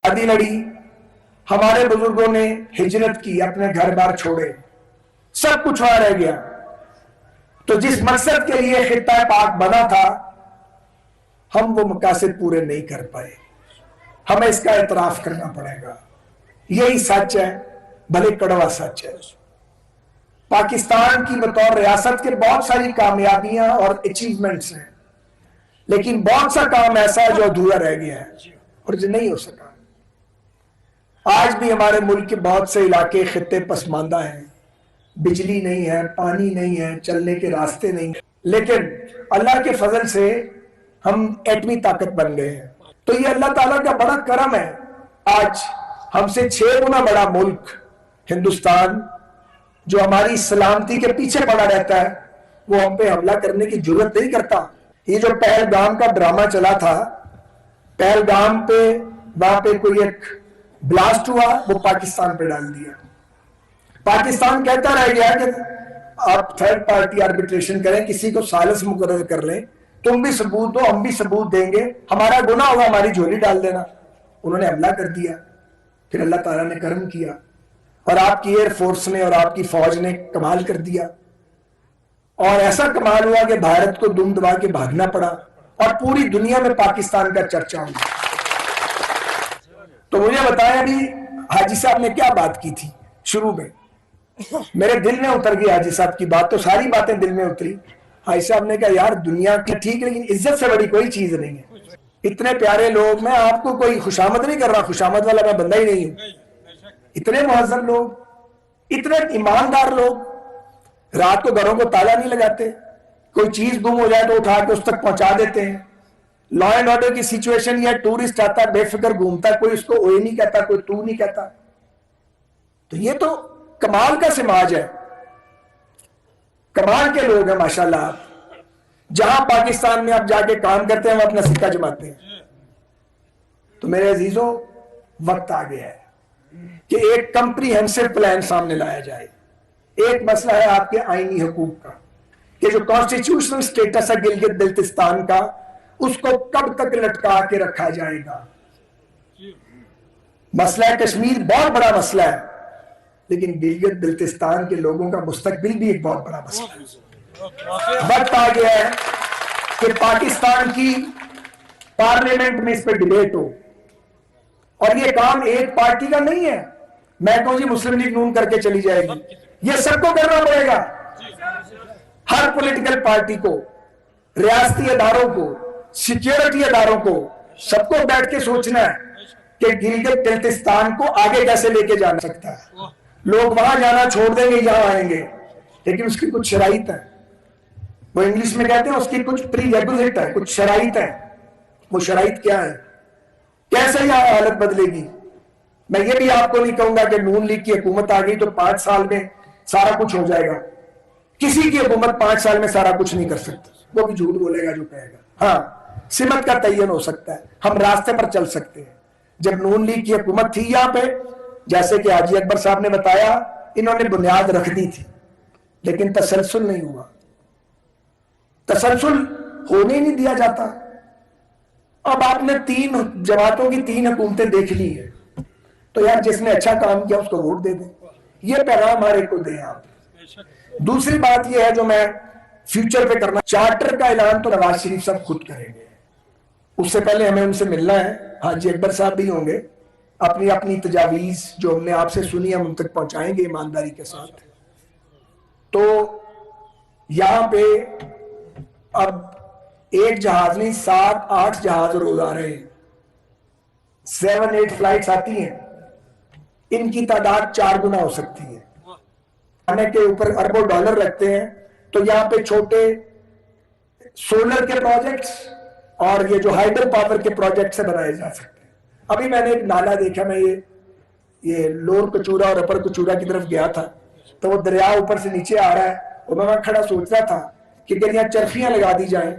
शादी लड़ी, हमारे बुजुर्गों ने हिजरत की, अपने घर बार छोड़े, सब कुछ वहां रह गया। तो जिस मकसद के लिए खित्ता पाक बना था, हम वो मकासद पूरे नहीं कर पाए। हमें इसका एतराफ करना पड़ेगा। यही सच है, भले कड़वा सच है। पाकिस्तान की बतौर रियासत के बहुत सारी कामयाबियां और अचीवमेंट्स हैं, लेकिन बहुत सा काम ऐसा है जो अधूरा रह गया है और जो नहीं हो सका। आज भी हमारे मुल्क के बहुत से इलाके खित्ते पसमानदा हैं, बिजली नहीं है, पानी नहीं है, चलने के रास्ते नहीं है, लेकिन अल्लाह के फजल से हम एटमी ताकत बन गए हैं। तो ये अल्लाह ताला का बड़ा करम है। आज हमसे 6 गुना बड़ा मुल्क हिंदुस्तान, जो हमारी सलामती के पीछे पड़ा रहता है, वो हम पे हमला करने की जरूरत नहीं करता। ये जो पहलगाम का ड्रामा चला था, पहलगाम पे वहां पे कोई एक ब्लास्ट हुआ, वो पाकिस्तान पे डाल दिया। पाकिस्तान कहता रह गया कि आप थर्ड पार्टी आर्बिट्रेशन करें, किसी को सालिस मुकर्रर कर लें, तुम भी सबूत दो, हम भी सबूत देंगे, हमारा गुनाह होगा, हमारी झोली डाल देना। उन्होंने हमला कर दिया। फिर अल्लाह ताला ने करम किया और आपकी एयरफोर्स ने और आपकी फौज ने कमाल कर दिया, और ऐसा कमाल हुआ कि भारत को दुम दबा के भागना पड़ा और पूरी दुनिया में पाकिस्तान का चर्चा हुआ। तो मुझे बताया अभी हाजी साहब ने क्या बात की थी शुरू में, मेरे दिल में उतर गई हाजी साहब की बात, तो सारी बातें दिल में उतरी। हाजी साहब ने कहा यार दुनिया की ठीक, लेकिन इज्जत से बड़ी कोई चीज नहीं है। इतने प्यारे लोग, मैं आपको कोई खुशामद नहीं कर रहा, खुशामद वाला मैं बंदा ही नहीं हूं। इतने मुहज्जब लोग, इतने ईमानदार लोग, रात को घरों को ताला नहीं लगाते, कोई चीज गुम हो जाए तो उठा के उस तक पहुंचा देते हैं। लॉ एंड ऑर्डर की सिचुएशन या टूरिस्ट आता है बेफिक्र घूमता, कोई उसको ओए नहीं कहता, कोई तू नहीं कहता। तो ये तो कमाल का समाज है, कमाल के लोग हैं माशाल्लाह। जहां पाकिस्तान में आप जाके काम करते हैं, वो अपना सिक्का जमाते हैं। तो मेरे अजीजों, वक्त आ गया है कि एक कंप्रीहेंसिव प्लान सामने लाया जाए। एक मसला है आपके आईनी हकूक का, कि जो कॉन्स्टिट्यूशनल स्टेटस है गिलगित बिल्तिस्तान का, उसको कब तक लटका के रखा जाएगा। मसला है कश्मीर बहुत बड़ा मसला है, लेकिन गिलगित बिल्तिस्तान के लोगों का मुस्तकबिल भी एक बहुत बड़ा मसला है। वक्त आ गया है कि पाकिस्तान की पार्लियामेंट में इस पर डिबेट हो, और ये काम एक पार्टी का नहीं है। मैं कहूं जी मुस्लिम लीग नून करके चली जाएगी, ये सबको करना पड़ेगा। हर पॉलिटिकल पार्टी को, रियासती अदारों को, सिक्योरिटी अदारों को, सबको बैठ के सोचना है कि गिलगित बिल्तिस्तान को आगे कैसे लेके जाना सकता है। लोग वहां जाना छोड़ देंगे, यहां आएंगे, लेकिन उसकी कुछ शराइत है। वो इंग्लिश में कहते हैं उसकी कुछ प्रीरेक्विजिट है, कुछ शराइत है। वो शराइत क्या है, कैसे यहां हालत बदलेगी। मैं ये भी आपको नहीं कहूंगा कि नून लीग की हुकूमत आ गई तो 5 साल में सारा कुछ हो जाएगा। किसी की हुकूमत 5 साल में सारा कुछ नहीं कर सकती, वो भी झूठ बोलेगा जो कहेगा। हाँ, सिमत का तयन हो सकता है, हम रास्ते पर चल सकते हैं। जब नून लीग की हुकूमत थी यहाँ पे, जैसे कि हाजी अकबर साहब ने बताया, इन्होंने बुनियाद रख दी थी, लेकिन तसलसल नहीं हुआ। तसलसल होने ही नहीं दिया जाता। अब आपने 3 जमातों की 3 हुकूमतें देख ली है, तो यार जिसने अच्छा काम किया उसको वोट दे दें। ये पैगाम हमारे को दें आप। दूसरी बात यह है जो मैं फ्यूचर पे करना, चार्टर का ऐलान तो नवाज शरीफ साहब खुद करेंगे, उससे पहले हमें उनसे मिलना है। हाजी अकबर साहब भी होंगे, अपनी अपनी तजावीज जो हमने आपसे सुनी हम उन तक पहुंचाएंगे ईमानदारी के साथ। तो यहां पे अब एक जहाज नहीं, 7-8 जहाज रोज आ रहे हैं, 7-8 फ्लाइट्स आती हैं, इनकी तादाद 4 गुना हो सकती है। खाने के ऊपर अरबों डॉलर रखते हैं, तो यहाँ पे छोटे सोलर के प्रोजेक्ट्स और ये जो हाइड्रो पावर के प्रोजेक्ट से बनाए जा सकते हैं। अभी मैंने एक नाला देखा, मैं ये लोअर कचूरा और अपर कचूरा की तरफ गया था, तो वो दरिया ऊपर से नीचे आ रहा है, और मैं वहां खड़ा सोच रहा था कि अगर यहाँ चरखियां लगा दी जाए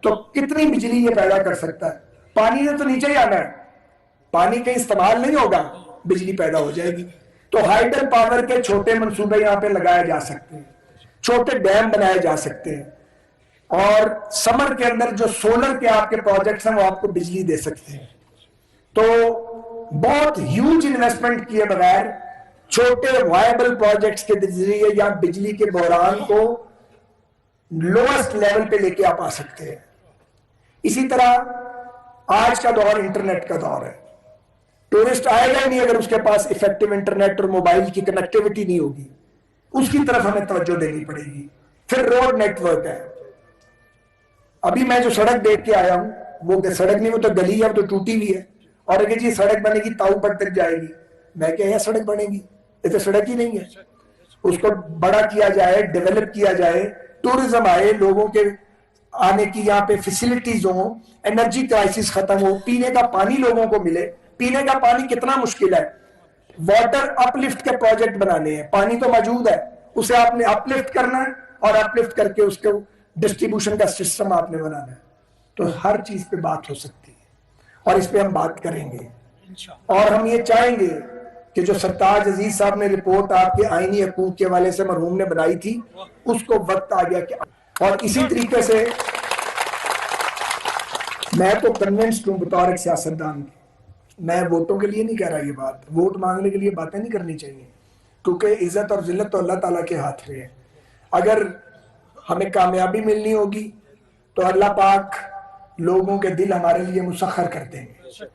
तो कितनी बिजली ये पैदा कर सकता है। पानी ने तो नीचे ही आना है, पानी का इस्तेमाल नहीं होगा, बिजली पैदा हो जाएगी। तो हाइड्रो पावर के छोटे मंसूबे यहाँ पे लगाए जा सकते हैं, छोटे डैम बनाए जा सकते हैं, और समर के अंदर जो सोलर के आपके प्रोजेक्ट्स हैं वो आपको बिजली दे सकते हैं। तो बहुत ह्यूज इन्वेस्टमेंट किए बगैर छोटे वायबल प्रोजेक्ट्स के जरिए या बिजली के बहरान को लोएस्ट लेवल पे लेके आप आ सकते हैं। इसी तरह आज का दौर इंटरनेट का दौर है। टूरिस्ट आएगा ही नहीं अगर उसके पास इफेक्टिव इंटरनेट और मोबाइल की कनेक्टिविटी नहीं होगी। उसकी तरफ हमें तवज्जो देनी पड़ेगी। फिर रोड नेटवर्क है। अभी मैं जो सड़क देख के आया हूं, वो सड़क नहीं, वो तो गली है, वो तो टूटी हुई है। और अगर जी सड़क बनेगी ताऊपट तक जाएगी, मैं क्या है सड़क बनेगी? ये तो सड़क ही नहीं है। उसको बड़ा किया जाए, डेवलप किया जाए, टूरिज्म आए, लोगों के आने की यहाँ पे फैसिलिटीज हो, एनर्जी क्राइसिस खत्म हो, पीने का पानी लोगों को मिले। पीने का पानी कितना मुश्किल है। वाटर अपलिफ्ट के प्रोजेक्ट बनाने हैं, पानी तो मौजूद है, उसे आपने अपलिफ्ट करना है और अपलिफ्ट करके उसके डिस्ट्रीब्यूशन का सिस्टम आपने बनाना है। तो हर चीज पे बात हो सकती है और इस पे हम बात करेंगे। और हम ये चाहेंगे कि जो सरताज अजीज साहब ने रिपोर्ट आपके आईनी हकूक के हवाले से मरहूम ने बनाई थी, उसको वक्त आ गया कि, और इसी तरीके से मैं तो कन्विंस्ड हूं बतौर एक सियासतदान, मैं वोटों के लिए नहीं कह रहा ये बात, वोट मांगने के लिए बातें नहीं करनी चाहिए, क्योंकि इज्जत और जिल्लत तो अल्लाह ताला के हाथ में है। अगर हमें कामयाबी मिलनी होगी तो अल्लाह पाक लोगों के दिल हमारे लिए मुसख्खर कर देंगे,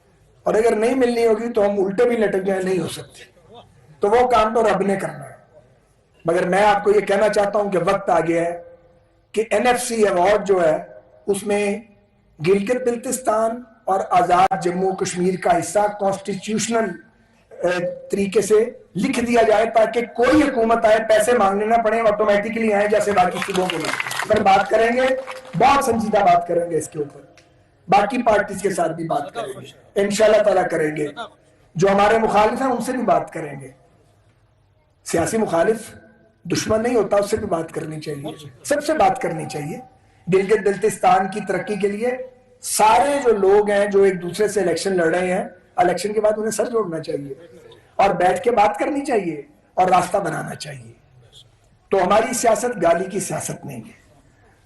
और अगर नहीं मिलनी होगी तो हम उल्टे भी लटक जाए, नहीं हो सकते। तो वो काम तो रब ने करना है। मगर मैं आपको ये कहना चाहता हूं कि वक्त आ गया है कि NFC अवार्ड जो है उसमें गिलगित बिल्तिस्तान और आजाद जम्मू कश्मीर का हिस्सा कॉन्स्टिट्यूशनल तरीके से लिख दिया जाए, ताकि कोई हुकूमत आए पैसे मांगने ना पड़े, ऑटोमेटिकली आए जैसे बाकी सूबों को मिलते। पर बात करेंगे, बहुत संजीदा बात करेंगे इसके ऊपर, बाकी पार्टीज के साथ भी बात करेंगे, इंशाल्लाह ताला करेंगे। जो हमारे मुखालिफ हैं उनसे भी बात करेंगे। सियासी मुखालिफ दुश्मन नहीं होता, उससे भी बात करनी चाहिए, सबसे बात करनी चाहिए। गिलगित बिल्तिस्तान की तरक्की के लिए सारे जो लोग हैं जो एक दूसरे से इलेक्शन लड़ रहे हैं, इलेक्शन के बाद उन्हें सर जोड़ना चाहिए और बैठ के बात करनी चाहिए और रास्ता बनाना चाहिए। तो हमारी सियासत गाली की सियासत नहीं है,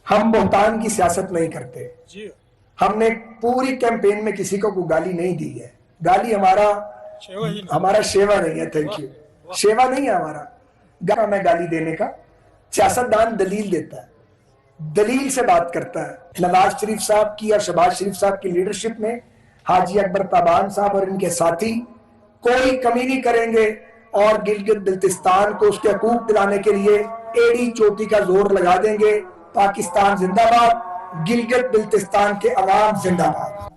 हम बोहतान की सियासत नहीं करते। हमने पूरी कैंपेन में किसी को गाली नहीं दी है। गाली हमारा शेवा नहीं है, थैंक यू, शेवा नहीं है हमारा मैं गाली देने का। सियासतदान दलील देता है, दलील से बात करता है। नवाज शरीफ साहब की और शहबाज शरीफ साहब की लीडरशिप में हाजी अकबर ताबान साहब और इनके साथी कोई कमी नहीं करेंगे और गिलगित बिल्तिस्तान को उसके हकूक दिलाने के लिए एड़ी चोटी का जोर लगा देंगे। पाकिस्तान जिंदाबाद, गिलगित बिल्तिस्तान के अवाम जिंदाबाद।